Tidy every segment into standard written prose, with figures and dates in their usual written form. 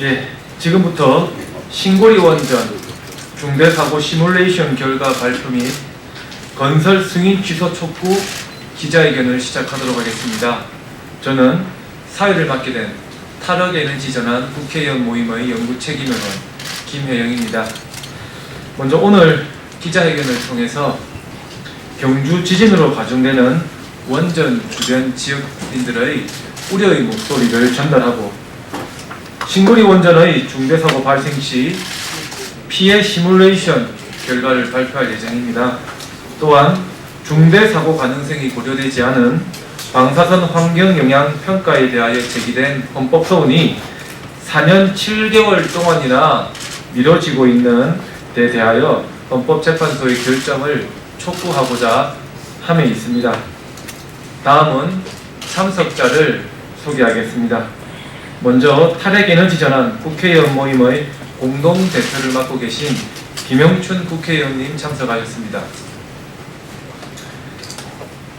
예, 지금부터 신고리 원전 중대사고 시뮬레이션 결과 발표 및 건설 승인 취소 촉구 기자회견을 시작하도록 하겠습니다. 저는 사회를 맡게 된 탈핵에너지전환 국회의원 모임의 연구 책임의원 김혜영입니다. 먼저 오늘 기자회견을 통해서 경주 지진으로 가중되는 원전 주변 지역민들의 우려의 목소리를 전달하고 신고리 원전의 중대사고 발생 시 피해 시뮬레이션 결과를 발표할 예정입니다. 또한 중대사고 가능성이 고려되지 않은 방사선 환경영향평가에 대하여 제기된 헌법소원이 4년 7개월 동안이나 미뤄지고 있는 데 대하여 헌법재판소의 결정을 촉구하고자 함에 있습니다. 다음은 참석자를 소개하겠습니다. 먼저 탈핵에너지전환 국회의원 모임의 공동대표를 맡고 계신 김영춘 국회의원님 참석하셨습니다.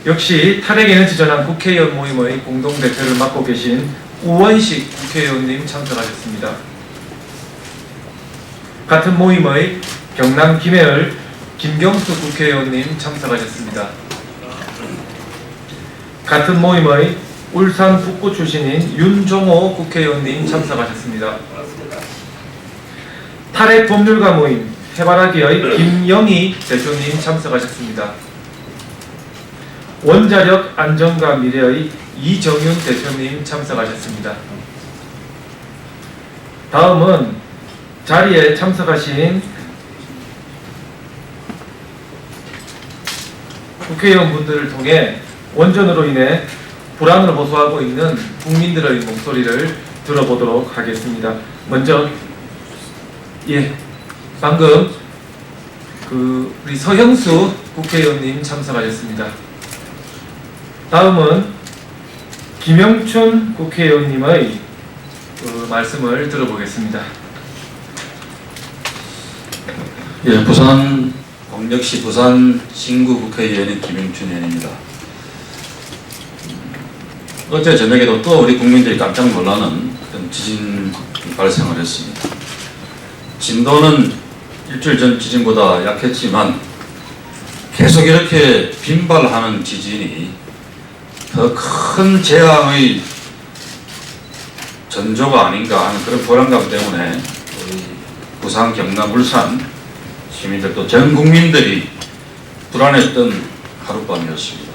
역시 탈핵에너지전환 국회의원 모임의 공동대표를 맡고 계신 우원식 국회의원님 참석하셨습니다. 같은 모임의 경남 김해을 김경수 국회의원님 참석하셨습니다. 같은 모임의 울산 북구 출신인 윤종호 국회의원님 참석하셨습니다. 탈핵 법률가 모임 해바라기의 김영희 대표님 참석하셨습니다. 원자력 안전과 미래의 이정윤 대표님 참석하셨습니다. 다음은 자리에 참석하신 국회의원분들을 통해 원전으로 인해 불안을 호소하고 있는 국민들의 목소리를 들어보도록 하겠습니다. 먼저 방금 우리 서형수 국회의원님 참석하셨습니다. 다음은 김영춘 국회의원님의 말씀을 들어보겠습니다. 예, 부산광역시 부산 신구 국회의원인 김영춘 의원입니다. 어제 저녁에도 또 우리 국민들이 깜짝 놀라는 그런 지진이 발생을 했습니다. 진도는 일주일 전 지진보다 약했지만 계속 이렇게 빈발하는 지진이 더 큰 재앙의 전조가 아닌가 하는 그런 불안감 때문에 부산, 경남, 울산 시민들 또 전 국민들이 불안했던 하룻밤이었습니다.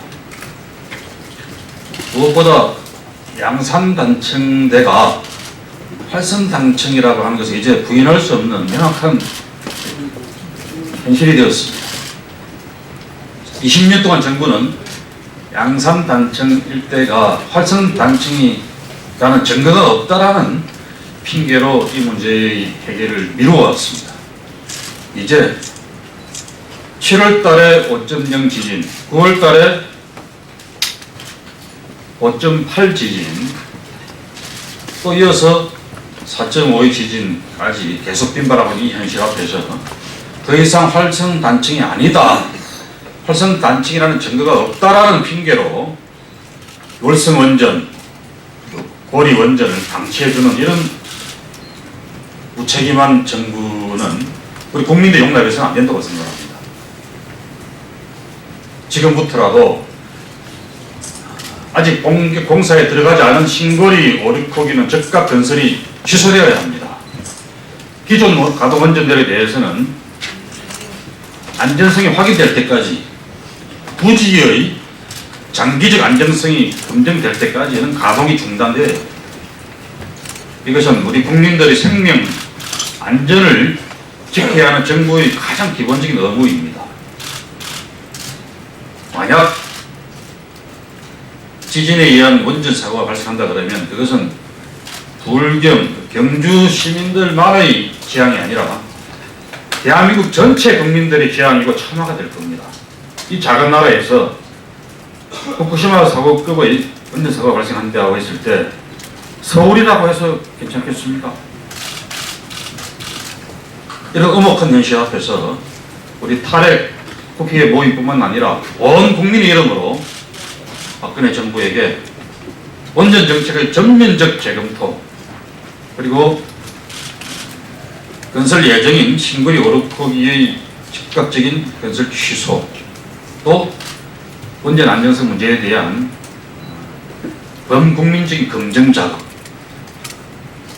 무엇보다 양산단층대가 활성단층이라고 하는 것을 이제 부인할 수 없는 명확한 현실이 되었습니다. 20년 동안 정부는 양산단층 일대가 활성단층이라는 증거가 없다라는 핑계로 이 문제의 해결을 미루어왔습니다. 이제 7월 달에 5.0 지진, 9월 달에 5.8 지진, 또 이어서 4.5의 지진까지 계속 빈발하고 있는 이 현실 앞에서 더 이상 활성단층이 아니다, 활성단층이라는 증거가 없다라는 핑계로 월성원전, 고리원전을 방치해주는 이런 무책임한 정부는 우리 국민들 용납해서는 안 된다고 생각합니다. 지금부터라도 아직 공사에 들어가지 않은 신고리 5, 6호기는 즉각 건설이 취소되어야 합니다. 기존 가동 원전들에 대해서는 안전성이 확인될 때까지, 부지의 장기적 안정성이 검증될 때까지는 가동이 중단돼요. 이것은 우리 국민들의 생명 안전을 지켜야 하는 정부의 가장 기본적인 의무입니다. 만약 지진에 의한 원전 사고가 발생한다 그러면 그것은 불경, 경주 시민들만의 재앙이 아니라 대한민국 전체 국민들의 재앙이고 참화가 될 겁니다. 이 작은 나라에서 후쿠시마 사고급의 원전 사고가 발생한다고 했을 때 서울이라고 해서 괜찮겠습니까? 이런 엄혹한 현실 앞에서 우리 탈핵 국회 모임뿐만 아니라 온 국민의 이름으로 박근혜 정부에게 원전 정책의 전면적 재검토, 그리고 건설 예정인 신거리 오르코기의 즉각적인 건설 취소, 또 운전 안전성 문제에 대한 범국민적인 검증 작업,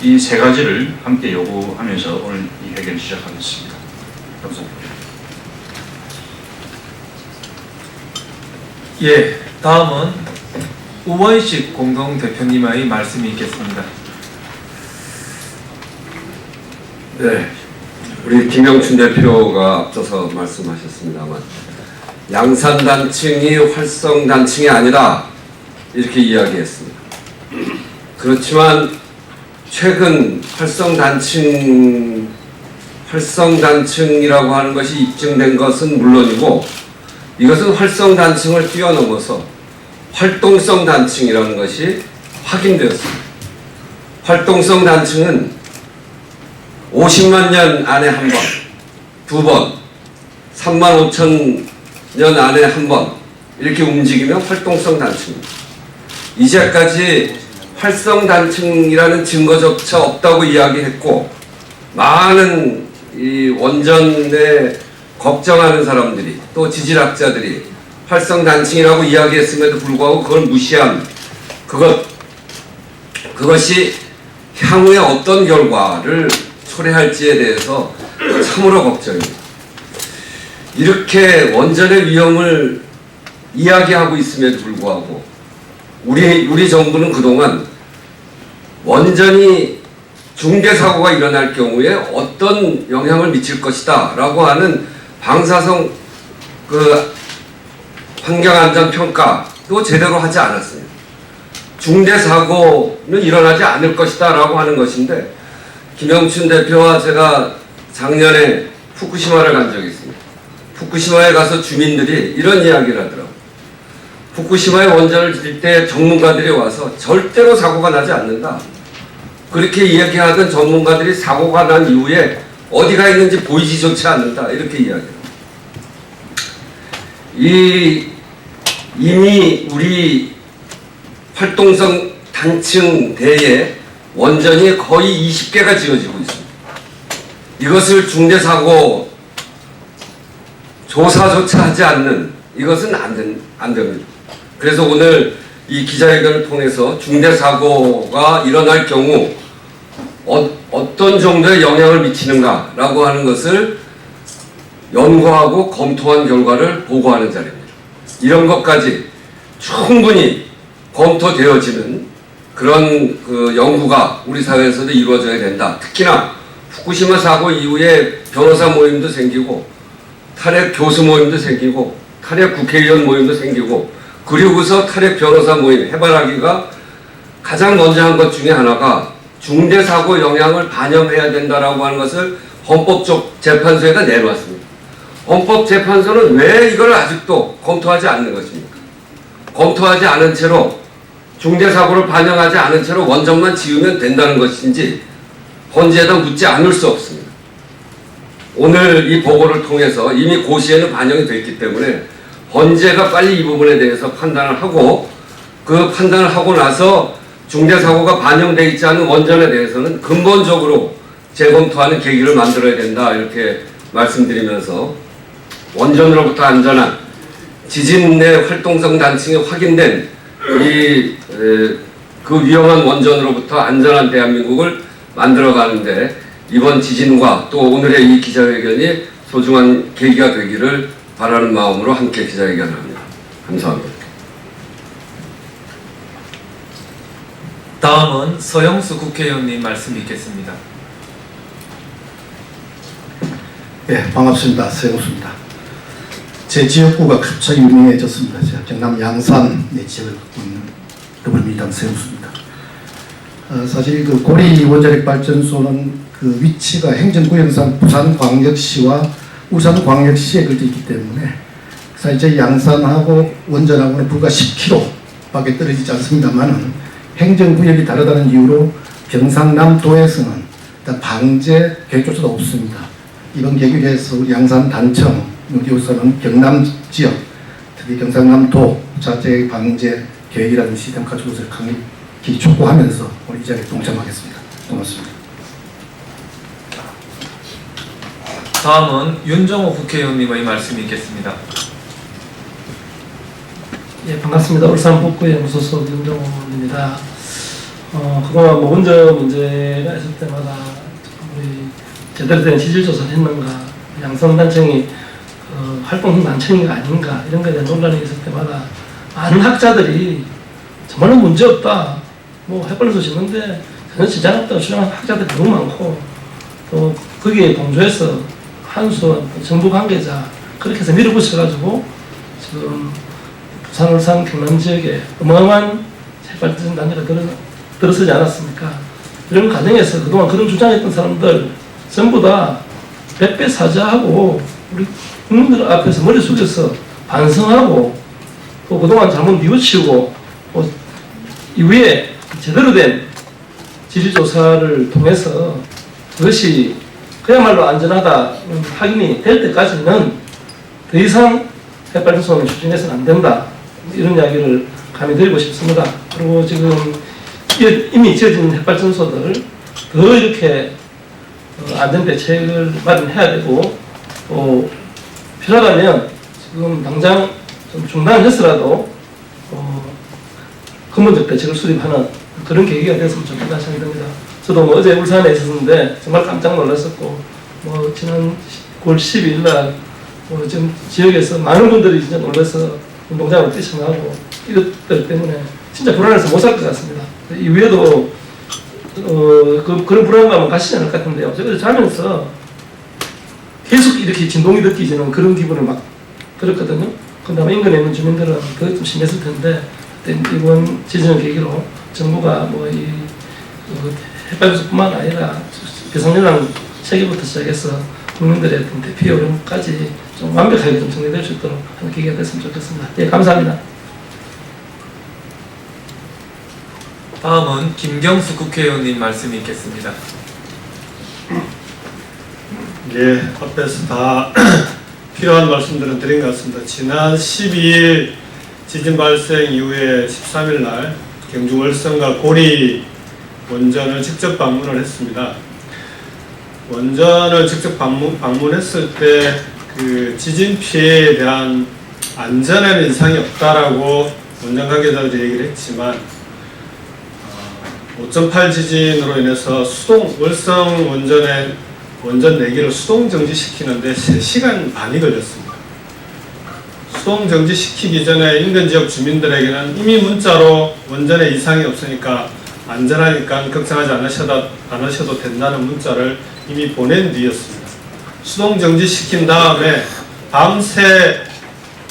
이 세 가지를 함께 요구하면서 오늘 이 회견을 시작하겠습니다. 감사합니다. 예, 다음은 우원식 공동대표님의 말씀이 있겠습니다. 네, 우리 김영춘 대표가 앞서서 말씀하셨습니다만 양산단층이 활성단층이 아니라 이렇게 이야기했습니다. 그렇지만 최근 활성단층이라고 하는 것이 입증된 것은 물론이고 이것은 활성단층을 뛰어넘어서 활동성 단층이라는 것이 확인되었습니다. 활동성 단층은 50만 년 안에 한 번, 두 번, 3만 5천 년 안에 한 번 이렇게 움직이면 활동성 단층입니다. 이제까지 활성 단층이라는 증거조차 없다고 이야기했고 많은 이 원전에 걱정하는 사람들이 또 지질학자들이 활성 단층이라고 이야기했음에도 불구하고 그걸 무시한 그것이 향후에 어떤 결과를 초래할지에 대해서 참으로 걱정입니다. 이렇게 원전의 위험을 이야기하고 있음에도 불구하고 우리 정부는 그동안 원전이 중대사고가 일어날 경우에 어떤 영향을 미칠 것이다 라고 하는 방사성 환경안전평가도 제대로 하지 않았습니다. 중대사고는 일어나지 않을 것이다 라고 하는 것인데 김영춘 대표와 제가 작년에 후쿠시마를 간 적이 있습니다. 후쿠시마에 가서 주민들이 이런 이야기를 하더라고요. 후쿠시마에 원전을 짓을 때 전문가들이 와서 절대로 사고가 나지 않는다. 그렇게 이야기하던 전문가들이 사고가 난 이후에 어디가 있는지 보이지조차 않는다. 이렇게 이야기합니다. 이미 우리 활동성 단층 대에 원전이 거의 20개가 지어지고 있습니다. 이것을 중대사고 조사조차 하지 않는 이것은 안 됩니다. 그래서 오늘 이 기자회견을 통해서 중대사고가 일어날 경우 어떤 정도의 영향을 미치는가라고 하는 것을 연구하고 검토한 결과를 보고하는 자리입니다. 이런 것까지 충분히 검토되어지는 그런 연구가 우리 사회에서도 이루어져야 된다. 특히나 후쿠시마 사고 이후에 변호사 모임도 생기고 탈핵 교수 모임도 생기고 탈핵 국회의원 모임도 생기고 그리고서 탈핵 변호사 모임 해바라기가 가장 먼저 한 것 중에 하나가 중대사고 영향을 반영해야 된다라고 하는 것을 헌법재판소에다 내놓았습니다. 헌법재판소는 왜 이걸 아직도 검토하지 않는 것입니까? 검토하지 않은 채로 중대사고를 반영하지 않은 채로 원전만 지으면 된다는 것인지 헌재에다 묻지 않을 수 없습니다. 오늘 이 보고를 통해서 이미 고시에는 반영이 됐기 때문에 헌재가 빨리 이 부분에 대해서 판단을 하고 그 판단을 하고 나서 중대사고가 반영되어 있지 않은 원전에 대해서는 근본적으로 재검토하는 계기를 만들어야 된다 이렇게 말씀드리면서 원전으로부터 안전한 지진 내 활동성 단층이 확인된 그 위험한 원전으로부터 안전한 대한민국을 만들어가는데 이번 지진과 또 오늘의 이 기자회견이 소중한 계기가 되기를 바라는 마음으로 함께 기자회견을 합니다. 감사합니다. 다음은 서영수 국회의원님 말씀이 있겠습니다. 네, 반갑습니다. 서영수입니다. 제 지역구가 갑자기 유명해졌습니다. 제가 경남 양산 내 지역을 갖고 있는 더불어민주당 서영수입니다. 사실 그 고리 원자력 발전소는 그 위치가 행정구역상 부산광역시와 울산광역시에 걸쳐 있기 때문에 사실 저희 양산하고 원전하고는 불과 10km밖에 떨어지지 않습니다만은 행정구역이 다르다는 이유로 경상남도에서는 일단 방제 계획조차도 없습니다. 이번 계획에서 우리 양산 단청 여기서는 경남 지역, 특히 경상남도 자체 방제 계획이라는 시스템 가지고 것을 강력히 촉구하면서 우리 이 자리에 동참하겠습니다. 고맙습니다. 다음은 윤정호 국회의원님의 말씀이 있겠습니다. 예, 반갑습니다. 울산 북구의 무소속 윤정호입니다. 그동안 뭐 원전 문제가 있을 때마다 우리 제대로 된 지질 조사를 했는가, 양성단청이 활동단청인가 아닌가 이런 것에 대한 논란이 있을 때마다 많은 학자들이 정말로 문제 없다, 뭐 해벌려서 짓는데 전혀 지장 없다고 주장하는 학자들이 너무 많고, 또 거기에 동조해서 한수원 정부 관계자 그렇게 해서 밀어붙여가지고 지금 부산, 울산, 경남 지역에 어마어마한 핵발전 단지가 들어서지 않았습니까? 이런 과정에서 그동안 그런 주장했던 사람들 전부 다 백배 사죄하고 우리 국민들 앞에서 머리 숙여서 반성하고, 또 그동안 잘못 뉘우치고 이후에 제대로 된 지리조사를 통해서 그것이 그야말로 안전하다 확인이 될 때까지는 더 이상 핵발전소는 추진해서는 안 된다, 이런 이야기를 감히 드리고 싶습니다. 그리고 지금 이미 지어진 핵발전소들 더 이렇게 안전 대책을 마련해야 되고, 또 필요하다면 지금 당장 좀 중단했으라도 근본적 대책을 수립하는 그런 계기가 됐으면 좋겠다 생각됩니다. 저도 뭐 어제 울산에 있었는데 정말 깜짝 놀랐었고, 뭐 지난 9월 12일 날 지금 지역에서 많은 분들이 진짜 놀라서 운동장으로 뛰쳐나가고 이것들 때문에 진짜 불안해서 못 살 것 같습니다. 이후에도 그런 불안감은 가시지 않을 것 같은데요. 제가 자면서 계속 이렇게 진동이 느끼지는 그런 기분을 막 들었거든요. 근데 아마 인근에 있는 주민들은 그게 좀 심했을 텐데, 이번 지진을 계기로 정부가 뭐이 핵발전소뿐만 아니라 배상연랑 체계부터 시작해서 국민들의 어떤 대피 어려움까지 좀 완벽하게 좀 정리될 수 있도록 하는 계기가 됐으면 좋겠습니다. 예, 감사합니다. 다음은 김경수 국회의원님 말씀이 있겠습니다. 예, 앞에서 다 필요한 말씀들은 드린 것 같습니다. 지난 12일 지진 발생 이후에 13일 날 경주 월성과 고리 원전을 직접 방문을 했습니다. 원전을 직접 방문했을 때 그 지진 피해에 대한 안전에는 이상이 없다라고 원전 관계자들이 얘기를 했지만 5.8 지진으로 인해서 월성 원전의 원전 4개를 수동 정지시키는데 3시간 반이 걸렸습니다. 수동 정지시키기 전에 인근 지역 주민들에게는 이미 문자로 원전에 이상이 없으니까 안전하니까 걱정하지 않으셔도 된다는 문자를 이미 보낸 뒤였습니다. 수동 정지시킨 다음에 밤새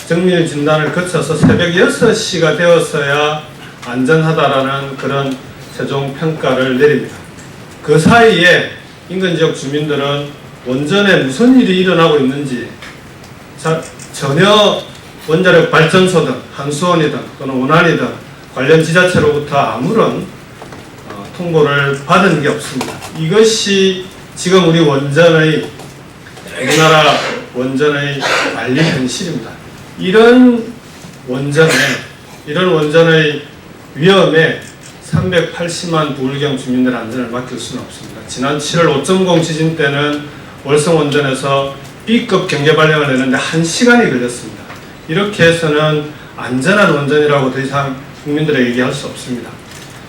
정밀 진단을 거쳐서 새벽 6시가 되었어야 안전하다라는 그런 최종 평가를 내립니다. 그 사이에 인근 지역 주민들은 원전에 무슨 일이 일어나고 있는지 전혀 원자력 발전소든 한수원이든 또는 원안이든 관련 지자체로부터 아무런 통보를 받은 게 없습니다. 이것이 지금 우리나라 원전의 관리 현실입니다. 이런 원전의 위험에 380만 부울경 주민들 안전을 맡길 수는 없습니다. 지난 7월 5.0 지진 때는 월성 원전에서 B급 경계 발령을 내는데 1시간이 걸렸습니다. 이렇게 해서는 안전한 원전이라고 더 이상 국민들에게 얘기할 수 없습니다.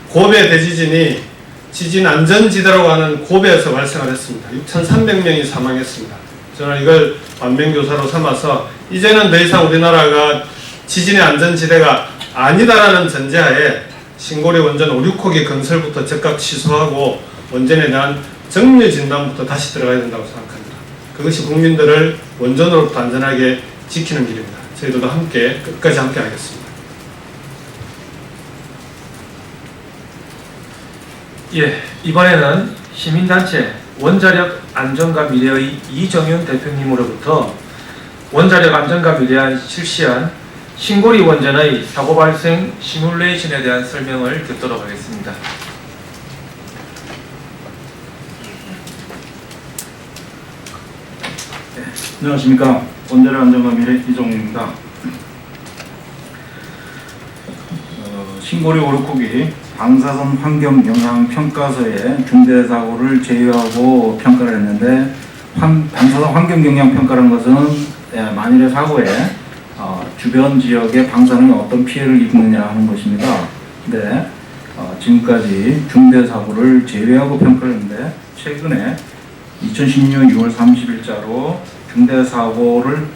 고베 대지진이 지진 안전지대라고 하는 고베에서 발생을 했습니다. 6,300명이 사망했습니다. 저는 이걸 반면교사로 삼아서 이제는 더 이상 우리나라가 지진의 안전지대가 아니다라는 전제하에 신고리 원전 5, 6호기 건설부터 즉각 취소하고 원전에 대한 정밀 진단부터 다시 들어가야 된다고 생각합니다. 그것이 국민들을 원전으로부터 안전하게 지키는 길입니다. 저희들도 함께 끝까지 함께 하겠습니다. 예, 이번에는 시민단체 원자력 안전과 미래의 이정윤 대표님으로부터 원자력 안전과 미래에 실시한 신고리 원전의 사고 발생 시뮬레이션에 대한 설명을 듣도록 하겠습니다. 안녕하십니까. 원자력 안전과 미래 이종입니다. 신고리 오르코기 방사선 환경 영향 평가서에 중대 사고를 제외하고 평가를 했는데 방사선 환경 영향 평가라는 것은 만일의 사고에 주변 지역의 방사능이 어떤 피해를 입느냐 하는 것입니다. 근데 지금까지 중대 사고를 제외하고 평가를 했는데 최근에 2016년 6월 30일자로 중대 사고를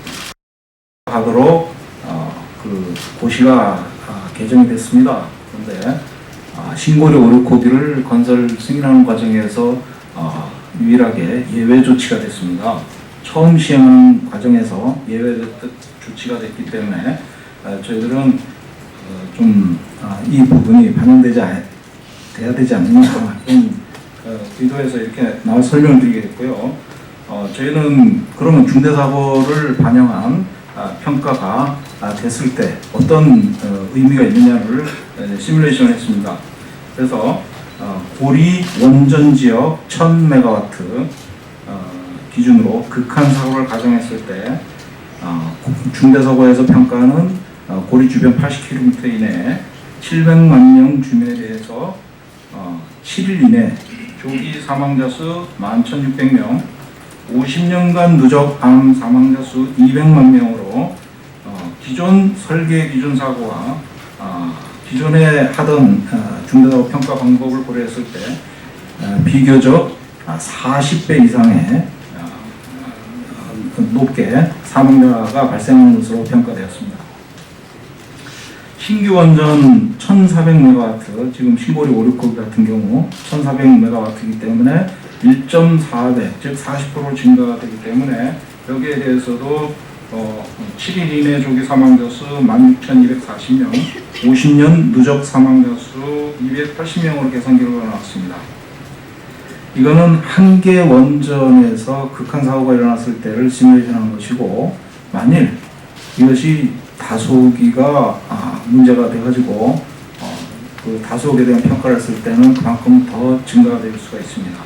하도록 그 고시가 개정이 됐습니다. 그런데 신고리 오류코기를 건설 승인하는 과정에서 유일하게 예외 조치가 됐습니다. 처음 시행하는 과정에서 예외 조치가 됐기 때문에 저희들은 좀 이 부분이 반영돼야 되지 않느냐 이런 의도에서 이렇게 나와 설명을 드리겠고요. 저희는 그러면 중대사고를 반영한 평가가 됐을 때 어떤 의미가 있느냐를 시뮬레이션을 했습니다. 그래서 고리 원전 지역 1000MW 기준으로 극한 사고를 가정했을 때 중대사고에서 평가는 고리 주변 80km 이내에 700만 명 주민에 대해서 7일 이내 조기 사망자 수 11,600명, 50년간 누적 암 사망자 수 200만 명으로 기존 설계 기준 사고와 기존에 하던 중대사고 평가 방법을 고려했을 때 비교적 40배 이상의 높게 사망자가 발생하는 것으로 평가되었습니다. 신규 원전 1400MW, 지금 신고리 569 같은 경우 1400MW이기 때문에 1.4배, 즉 40% 증가가 되기 때문에 여기에 대해서도 7일 이내 조기 사망자 수 16,240명, 50년 누적 사망자 수 280명으로 개선 결과가 나왔습니다. 이거는 한 개 원전에서 극한 사고가 일어났을 때를 시뮬레이션한 것이고, 만일 이것이 다소기가 문제가 돼가지고 그 다소기에 대한 평가를 했을 때는 그만큼 더 증가가 될 수가 있습니다.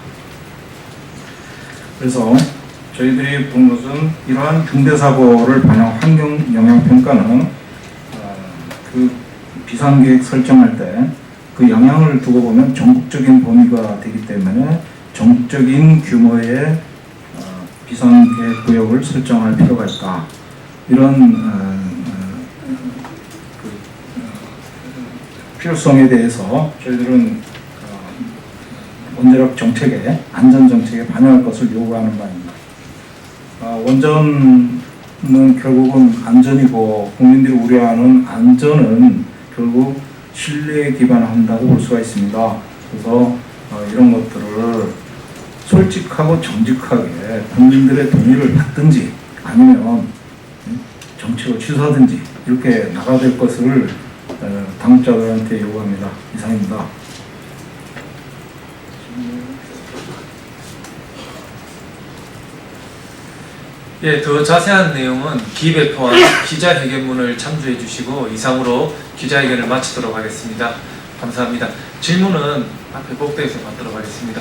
그래서 저희들이 본 것은 이러한 중대사고를 반영 환경 영향 평가는 그 비상계획 설정할 때 그 영향을 두고 보면 전국적인 범위가 되기 때문에 전국적인 규모의 비상계획 구역을 설정할 필요가 있다. 이런 필요성에 대해서 저희들은 원자력 정책에 안전 정책에 반영할 것을 요구하는 바입니다. 원전은 결국은 안전이고 국민들이 우려하는 안전은 결국 신뢰에 기반한다고 볼 수가 있습니다. 그래서 이런 것들을 솔직하고 정직하게 국민들의 동의를 받든지 아니면 정책을 취소하든지 이렇게 나가야 될 것을 당국자들한테 요구합니다. 이상입니다. 예, 더 자세한 내용은 기배포와 기자회견문을 참조해 주시고 이상으로 기자회견을 마치도록 하겠습니다. 감사합니다. 질문은 앞에 복도에서 받도록 하겠습니다.